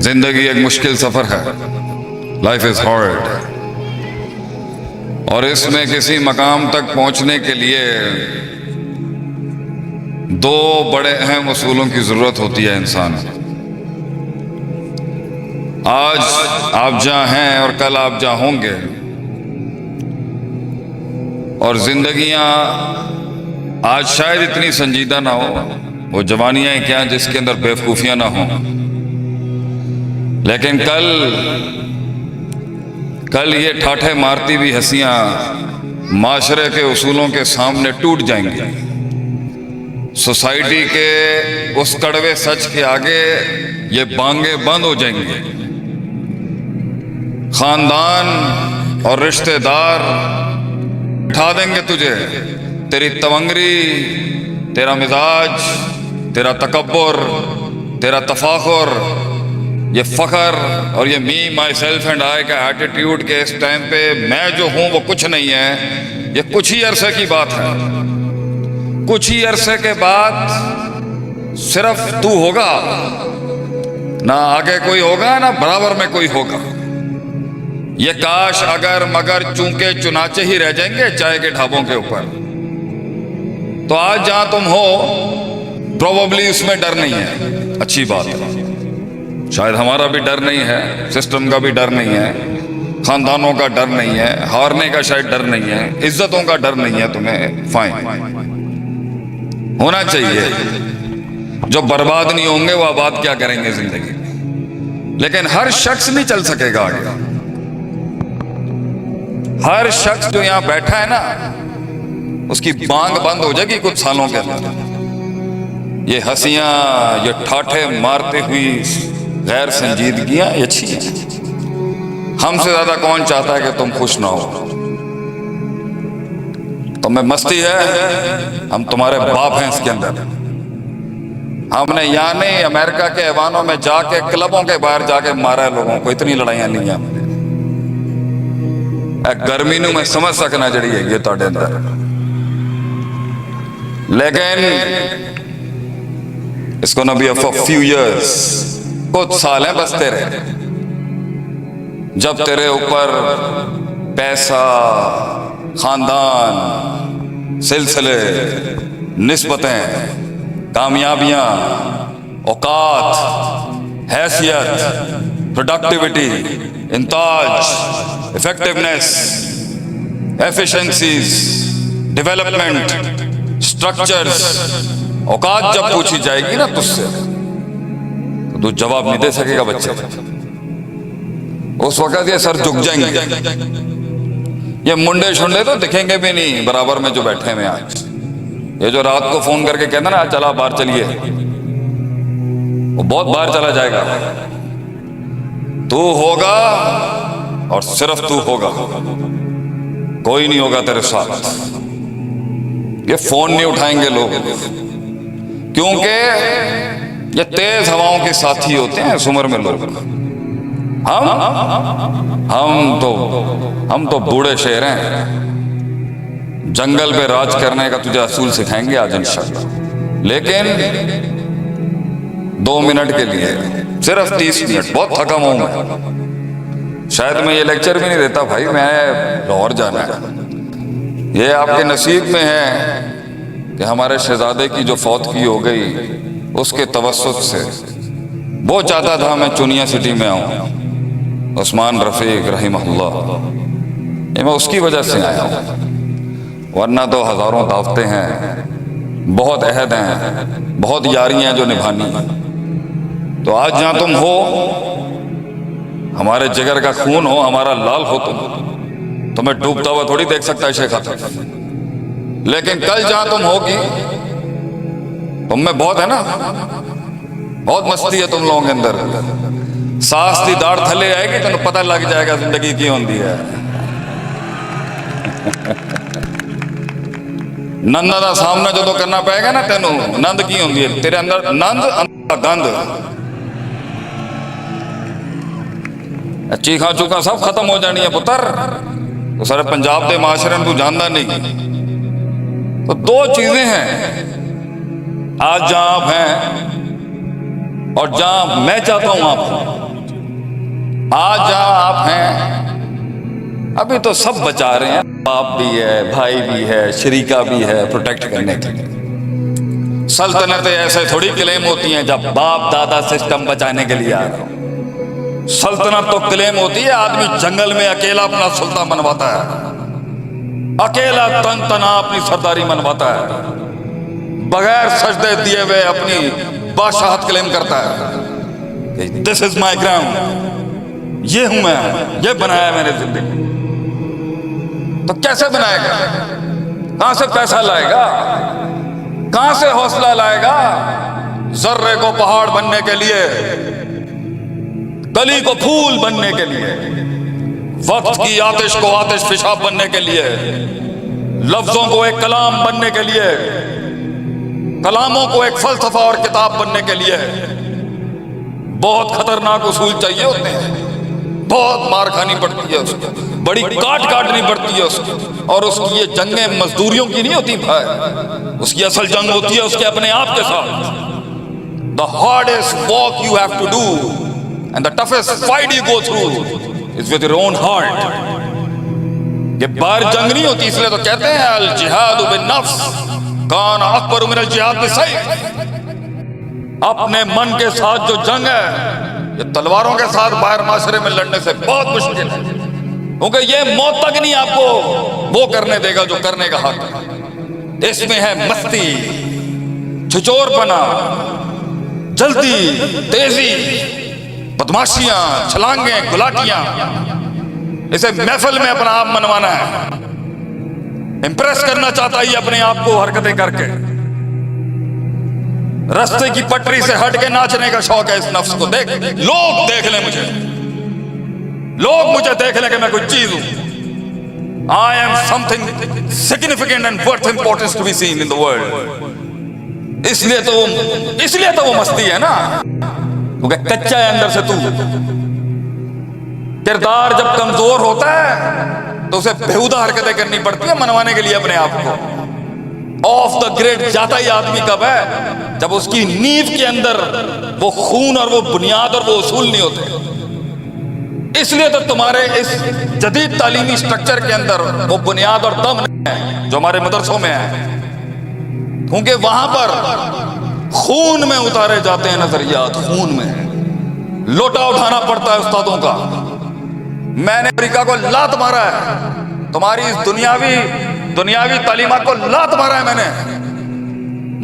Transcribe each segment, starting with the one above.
زندگی ایک مشکل سفر ہے. Life is hard. اور اس میں کسی مقام تک پہنچنے کے لیے دو بڑے اہم اصولوں کی ضرورت ہوتی ہے انسان. آج آپ جہاں ہیں اور کل آپ جہاں ہوں گے. اور زندگیاں آج شاید اتنی سنجیدہ نہ ہو، وہ جوانیاں کیا جس کے اندر بیوقوفیاں نہ ہوں، لیکن کل یہ ٹھاٹھے مارتی بھی ہنسیاں معاشرے کے اصولوں کے سامنے ٹوٹ جائیں گی. سوسائٹی کے اس کڑوے سچ کے آگے یہ بانگیں بند ہو جائیں گے. خاندان اور رشتہ دار اٹھا دیں گے تجھے. تیری تونگری، تیرا مزاج، تیرا تکبر، تیرا تفاخر، یہ فخر اور یہ می مائی سیلف اینڈ آئی کا ایٹیٹیوڈ کہ اس ٹائم پہ میں جو ہوں وہ کچھ نہیں ہے، یہ کچھ ہی عرصے کی بات ہے. کچھ ہی عرصے کے بعد صرف تو ہوگا، نہ آگے کوئی ہوگا نہ برابر میں کوئی ہوگا. یہ کاش اگر مگر چونکہ چنانچہ ہی رہ جائیں گے چائے کے ڈھابوں کے اوپر. تو آج جہاں تم ہو پروبیبلی اس میں ڈر نہیں ہے، اچھی بات ہے. شاید ہمارا بھی ڈر نہیں ہے، سسٹم کا بھی ڈر نہیں ہے، خاندانوں کا ڈر نہیں ہے، ہارنے کا شاید ڈر نہیں ہے، عزتوں کا ڈر نہیں ہے. تمہیں فائن ہونا چاہیے. جو برباد نہیں ہوں گے وہ آباد کیا کریں گے زندگی. لیکن ہر شخص نہیں چل سکے گا آگے. ہر شخص جو یہاں بیٹھا ہے نا اس کی بانگ بند ہو جائے گی کچھ سالوں کے اندر. یہ ہنسیاں، یہ ٹھاٹھے مارتے ہوئی غیر سنجیدگیاں یہ اچھی ہیں. ہم سے زیادہ کون چاہتا ہے کہ تم خوش نہ ہو؟ تمہیں مستی ہے، ہم تمہارے باپ ہیں اس کے اندر. ہم نے یہاں نہیں امریکہ کے ایوانوں میں جا کے کلبوں کے باہر جا کے مارا ہے لوگوں کو. اتنی لڑائیاں نہیں ہیں. گرمی نو میں سمجھ سکنا جڑی ہے یہ تھوڑے اندر. لیکن اس کو نبی فار فیو ایئرس، کچھ سال ہیں بس تیرے. جب تیرے اوپر پیسہ، خاندان، سلسلے، نسبتیں، کامیابیاں، اوقات، حیثیت، پروڈکٹیوٹی، انتاج، افیکٹونیس، ایفیشنسیز، ڈیولپمنٹ، سٹرکچرز، اوقات جب پوچھی جائے گی نا تجھ سے تو تو جواب نہیں دے سکے گا بچے. اس وقت یہ سر جھک جائیں گے. یہ منڈے شنڈے تو دکھیں گے بھی نہیں برابر میں جو بیٹھے ہیں آج. یہ جو رات کو فون کر کے کہنا نا چلا باہر چلیے، وہ بہت باہر چلا جائے گا. تو ہوگا اور صرف تو ہوگا، کوئی نہیں ہوگا تیرے ساتھ. یہ فون نہیں اٹھائیں گے لوگ، کیونکہ یہ تیز ہواؤں کے ساتھی ہوتے ہیں اس عمر میں لوگ. ہم تو بوڑھے شیر ہیں. جنگل پہ راج کرنے کا تجھے اصول سکھائیں گے آج انشاءاللہ. لیکن 2 منٹ کے لیے، صرف 30 منٹ. بہت تھکا ہوں میں، شاید میں یہ لیکچر بھی نہیں دیتا بھائی، میں لاہور جانا ہے. یہ آپ کے نصیب میں ہے کہ ہمارے شہزادے کی جو فوت کی ہو گئی اس کے توسط سے وہ چاہتا تھا میں چنیا سٹی میں آؤں. عثمان رفیق رحمہ اللہ، یہ میں اس کی وجہ سے آیا ہوں. ورنہ تو ہزاروں دعوتیں ہیں، بہت عہد ہیں، بہت یاریاں جو نبھانی ہیں. تو آج جہاں تم ہو، ہمارے جگر کا خون ہو، ہمارا لال ہو، تمہیں ڈوبتا ہوا تھوڑی دیکھ سکتا ہے شیخ خاتم. لیکن کل جہاں تم ہوگی، تم میں بہت ہے نا، بہت مستی ہے تم لوگوں کے اندر. ساس دی داڑھ تھلے آئے گی تو پتہ لگ جائے گا زندگی کی ہوندی ہے. نندا دا سامنا جو تو کرنا پائے گا نا تینوں، نند کی ہوندی ہے تیرے اندر، نند اندر گند. چیخاں چوکاں سب ختم ہو جانی ہے پتر. تو سارے پنجاب دے معاشرے میں تو جاندا نہیں. تو 2 چیزیں ہیں آج جہاں آپ ہیں اور جہاں میں چاہتا ہوں آپ. آج جہاں آپ ہیں ابھی تو سب بچا رہے ہیں، باپ بھی ہے، بھائی بھی ہے، شریکہ بھی ہے پروٹیکٹ کرنے کے لیے۔ سلطنتیں ایسے تھوڑی کلیم ہوتی ہیں جب باپ دادا سسٹم بچانے کے لیے آ رہا ہو۔ سلطنت تو کلیم ہوتی ہے آدمی جنگل میں اکیلا اپنا سلطان منواتا ہے، اکیلا تن تنہا اپنی سرداری منواتا ہے، بغیر سجدے دیے ہوئے اپنی بادشاہت کلیم کرتا ہے، دس از مائی گراؤنڈ، یہ ہوں میں، یہ بنایا میں نے زندگی۔ تو کیسے بنائے گا؟ کہاں سے پیسہ لائے گا؟ کہاں سے حوصلہ لائے گا؟ ذرے کو پہاڑ بننے کے لیے، کلی کو پھول بننے کے لیے، وقت کی آتش کو آتش فشاں بننے کے لیے، لفظوں کو ایک کلام بننے کے لیے، کلاموں کو ایک فلسفہ اور کتاب بننے کے لیے بہت خطرناک اصول چاہیے ہوتے ہیں، بہت مار کھانی پڑتی ہے اس کو، بڑی کاٹ کاٹنی پڑتی ہے اس کو، اور اس کی یہ جنگیں مزدوریوں کی نہیں ہوتی بھائی، اس کی اصل جنگ ہوتی ہے اس کے اپنے آپ کے ساتھ۔ The hardest walk you have to do and the toughest fight you go through is with your own heart۔ یہ باہر جنگ نہیں ہوتی، اس لیے تو کہتے ہیں الجہاد بالنفس کان اکبر من الجہاد بالسیف۔ اپنے من کے ساتھ جو جنگ ہے یہ تلواروں کے ساتھ باہر معاشرے میں لڑنے سے بہت مشکل ہے، کیونکہ یہ موت تک نہیں آپ کو وہ کرنے دے گا جو کرنے کا حق ہے۔ اس میں ہے مستی، چھچور پنا، جلدی، تیزی، بدماشیاں، چھلانگیں، گلاٹیاں۔ اسے محفل میں اپنا آپ منوانا ہے، امپریس کرنا چاہتا ہے اپنے آپ کو حرکتیں کر کے، رستے کی پٹری سے ہٹ کے ناچنے کا شوق ہے اس نفس کو۔ دیکھ لوگ دیکھ لیں مجھے، لوگ مجھے دیکھ لیں کہ میں کوئی چیز ہوں۔ I am something significant and worth importance to be seen in the world۔ اس لیے تو وہ مستی ہے نا، کیونکہ کچا ہے اندر سے تو۔ کردار جب کمزور ہوتا ہے تو اسے بےہودہ حرکتیں کرنی پڑتی ہیں منوانے کے لیے اپنے آپ کو۔ آف دا گریڈ جاتا ہی آدمی کب ہے؟ جب اس کی نیو کے اندر وہ خون اور وہ بنیاد اور وہ اصول نہیں ہوتے۔ اس لیے تو تمہارے اس جدید تعلیمی سٹرکچر کے اندر وہ بنیاد اور دم نہیں ہے جو ہمارے مدرسوں میں ہے، کیونکہ وہاں پر خون میں اتارے جاتے ہیں نظریات، خون میں لوٹا اٹھانا پڑتا ہے استادوں کا۔ میں نے امریکہ کو لات مارا ہے، تمہاری اس دنیاوی تعلیمات کو لات مارا ہے میں نے۔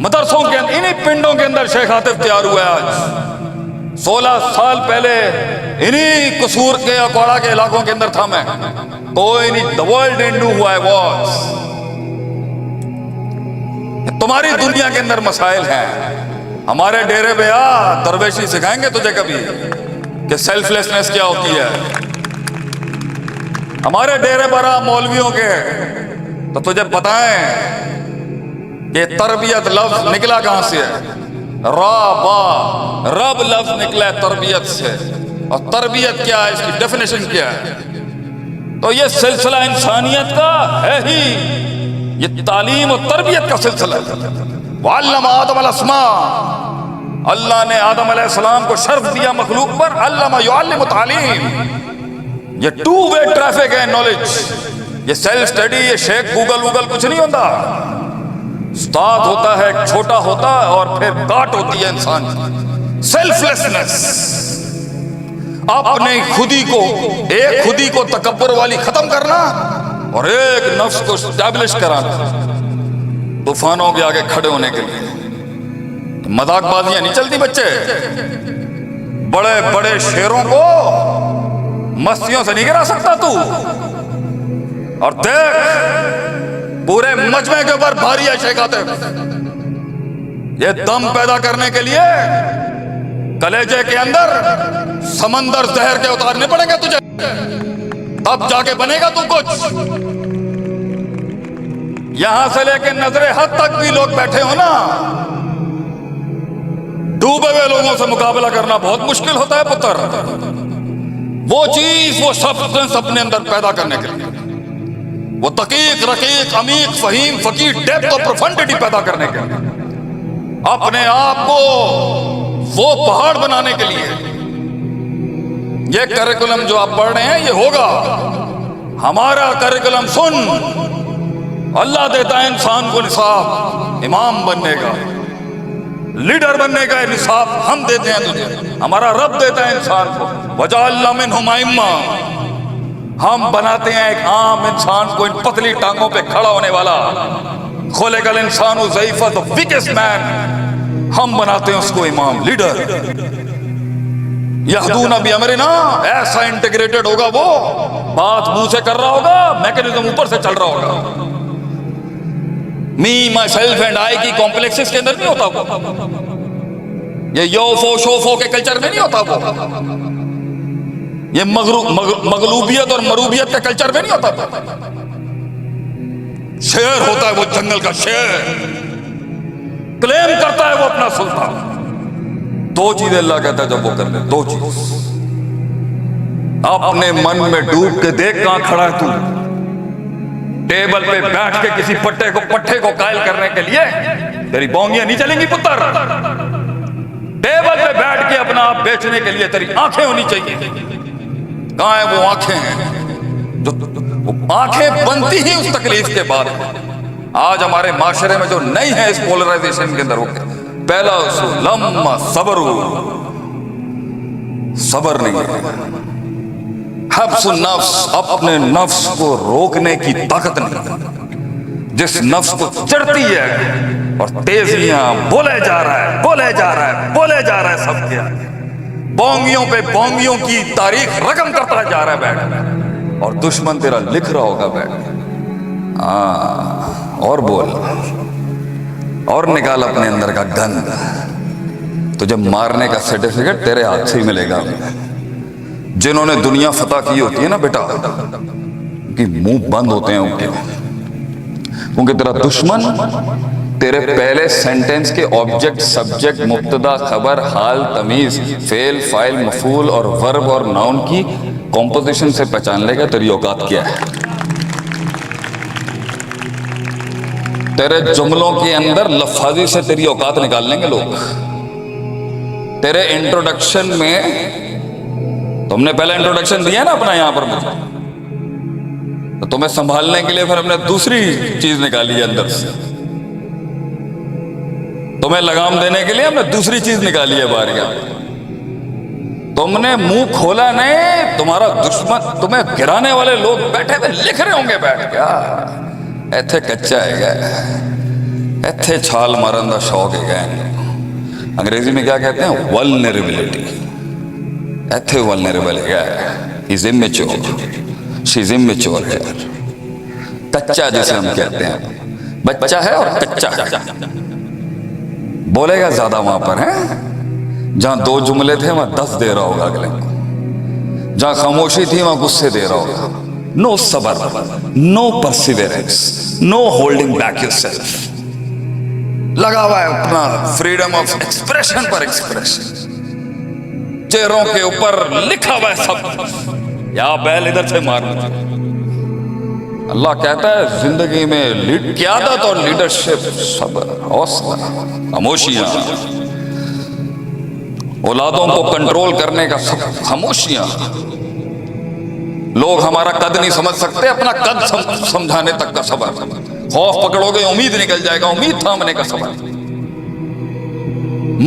مدرسوں کے اندر انہی پنڈوں کے اندر شیخ عاطف تیار ہوا ہے آج، 16 سال پہلے انہی قصور کے اکواڑا کے علاقوں کے اندر تھا میں۔ کوئی نہیں، the world didn't know who I was۔ تمہاری دنیا کے اندر مسائل ہیں، ہمارے ڈیرے پہ آ، درویشی سکھائیں گے تجھے کبھی کہ سیلف لیسنس کیا ہوتی ہے۔ ہمارے ڈیرے پر آ مولویوں کے، تو تجھے بتائیں کہ تربیت لفظ نکلا کہاں سے ہے؟ رب لفظ نکلا ہے تربیت سے، اور تربیت کیا ہے، اس کی ڈیفینیشن کیا ہے؟ تو یہ سلسلہ انسانیت کا ہے ہی، یہ تعلیم و تربیت کا سلسلہ ہے۔ وعلم آدم الاسماء، اللہ نے آدم علیہ السلام کو شرف دیا مخلوق پر، علم یعلم تعلیم۔ یہ ٹو وے ٹریفک ہے نالج، یہ سیلف سٹڈی، یہ شیخ گوگل کچھ نہیں ہوتا۔ استاد ہوتا ہے، ایک چھوٹا ہوتا ہے، اور پھر کاٹ ہوتی ہے انسان کی سیلف لیسنس، اپنے ایک خودی کو تکبر والی ختم کرنا اور ایک نفس کو اسٹیبلش کرانا، طوفانوں کے آگے کھڑے ہونے کے لیے۔ مذاق بازیاں نہیں چلتی بچے، بڑے بڑے شیروں کو مستیوں سے نہیں گرا سکتا تو۔ اور دیکھ پورے مجمع کے اوپر بھاری ہے شیخ عاطف، یہ دم پیدا کرنے کے لیے کلیجے کے اندر سمندر زہر کے اتارنے پڑیں گے تجھے، تب جا کے بنے گا تو کچھ۔ یہاں سے لے کے نظر حد تک بھی لوگ بیٹھے ہو نا، ڈوبے ہوئے لوگوں سے مقابلہ کرنا بہت مشکل ہوتا ہے پتر۔ وہ چیز، وہ سبسٹنس اپنے اندر پیدا کرنے کے لیے، وہ دقیق، رقیق، عمیق، فہیم، فقیر، ڈیپتھ اور پروفنڈٹی پیدا کرنے کے لیے، اپنے آپ کو وہ پہاڑ بنانے کے لیے یہ کریکولم جو آپ پڑھ رہے ہیں یہ ہوگا، ہمارا کریکولم سن، اللہ دیتا ہے انسان کو نصاب امام بننے کا، لیڈر بننے کا نصاب ہم دیتے ہیں تجھے، ہمارا رب دیتا ہے انسان کو، وَجَعَلْنَا مِنْهُمْ أَئِمَّةً، ہم بناتے ہیں ایک عام انسان کو ان پتلی ٹانگوں پہ کھڑا ہونے والا، خلق الانسان ضعیفا the weakest man، ہم بناتے ہیں اس کو امام، لیڈر، یہدون بامرنا، ایسا انٹیگریٹڈ ہوگا وہ، بات منہ سے کر رہا ہوگا، میکنزم اوپر سے چل رہا ہوگا، می مائی سیلف اینڈ آئی کی کمپلیکسز کے اندر نہیں ہوتا وہ، یہ یوفو شوفو کے کلچر میں نہیں ہوتا وہ، یہ مغلوبیت اور مروبیت کے کلچر میں نہیں ہوتا وہ، شیر ہوتا ہے وہ، جنگل کا شیر، کلیم کرتا ہے وہ اپنا سلطان۔ دو چیزیں اللہ کہتا ہے جب وہ کر لے، دو چیز، اپنے من میں ڈوب کے دیکھ کہاں کھڑا ہے تو، ٹیبل پہ بیٹھ کے کسی پٹھے کو قائل کرنے کے لیے تیری بونگیاں نہیں چلیں گی پتر، ٹیبل پہ بیٹھ کے اپنا آپ بیچنے کے لیے تیری آنکھیں ہونی چاہیے، کہاں ہیں وہ آنکھیں ہیں جو آنکھیں بنتی ہی اس تکلیف کے بعد۔ آج ہمارے معاشرے میں جو نہیں ہے اس پولرائزیشن کے اندر، پہلا اصول لما صبر نہیں ہے، حبس النفس، اپنے نفس کو روکنے کی طاقت نہیں، جس نفس کو چڑھتی ہے اور تیزیاں بولے جا رہا ہے سب کیا، بونگیوں پہ بونگیوں کی تاریخ رقم کرتا جا رہا ہے بیٹھ، اور دشمن تیرا لکھ رہا ہوگا بیٹھ، اور بول اور نکال اپنے اندر کا گند، تجھے مارنے کا سرٹیفکیٹ تیرے ہاتھ سے ہی ملے گا۔ جنہوں نے دنیا فتح کی ہوتی ہے نا بیٹا، ان کی منہ بند ہوتے ہیں ان کے، کیونکہ تیرا دشمن تیرے پہلے سینٹنس کے آبجیکٹ، سبجیکٹ، مبتدا، خبر، حال، تمیز، فعل، فاعل، مفعول اور ورب اور ناؤن کی کمپوزیشن سے پہچان لے گا تیری اوقات کیا ہے۔ تیرے جملوں کے اندر لفاظی سے تیری اوقات نکال لیں گے لوگ۔ تیرے انٹروڈکشن میں تم نے پہلے انٹروڈکشن دیا نا اپنا یہاں پر مجھے، تو تمہیں سنبھالنے کے لیے پھر ہم نے دوسری چیز نکالی ہے اندر سے، تمہیں لگام دینے کے لیے ہم نے دوسری چیز نکالی ہے باہر کا۔ تم نے منہ کھولا نہیں، تمہارا دشمن، تمہیں گرانے والے لوگ بیٹھے تھے لکھ رہے ہوں گے بیٹھ کے، ایتھے کچا ہے گا، ایتھے چھال مارن دا شوق ہے گا۔ انگریزی میں کیا کہتے ہیں؟ vulnerability، ایتھے vulnerable ہے گا، he's immature، she's immature ہے، کچا جسے ہم کہتے ہیں، بچہ ہے اور کچا ہے، بولے گا زیادہ وہاں پر ہے، جہاں 2 جملے تھے وہاں 10 دے رہا ہوگا اگلے کو، جہاں خاموشی تھی وہاں غصے دے رہا ہوگا۔ نو صبر، نو پرسیورنس، نو ہولڈنگ بیک یور سیلف، لگا ہوا ہے اپنا freedom of expression per expression, چہروں کے اوپر لکھا ہوا ہے سب، یا بیل ادھر سے مار مجھے۔ اللہ کہتا ہے زندگی میں قیادت اور لیڈرشپ، صبر، حوصلہ، خاموشیاں، اولادوں کو کنٹرول کرنے کا خاموشیاں۔ لوگ ہمارا قد نہیں سمجھ سکتے، اپنا قد سمجھانے تک کا صبر، خوف پکڑو گے امید نکل جائے گا، امید تھامنے کا صبر،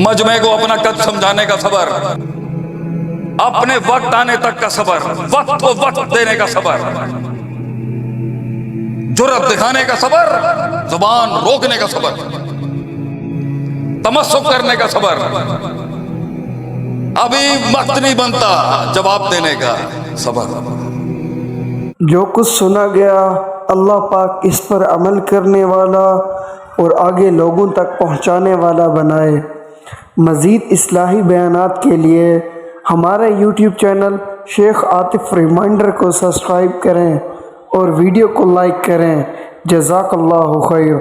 مجمع کو اپنا قد سمجھانے کا صبر، اپنے وقت آنے تک کا صبر، وقت کو وقت دینے کا صبر، جرأت دکھانے کا صبر، زبان روکنے کا صبر، تمسک کرنے کا صبر، ابھی وقت نہیں بنتا جواب دینے کا صبر۔ جو کچھ سنا گیا اللہ پاک اس پر عمل کرنے والا اور آگے لوگوں تک پہنچانے والا بنائے۔ مزید اصلاحی بیانات کے لیے ہمارے یوٹیوب چینل شیخ عاطف ریمائنڈر کو سبسکرائب کریں اور ویڈیو کو لائک کریں۔ جزاک اللہ خیر۔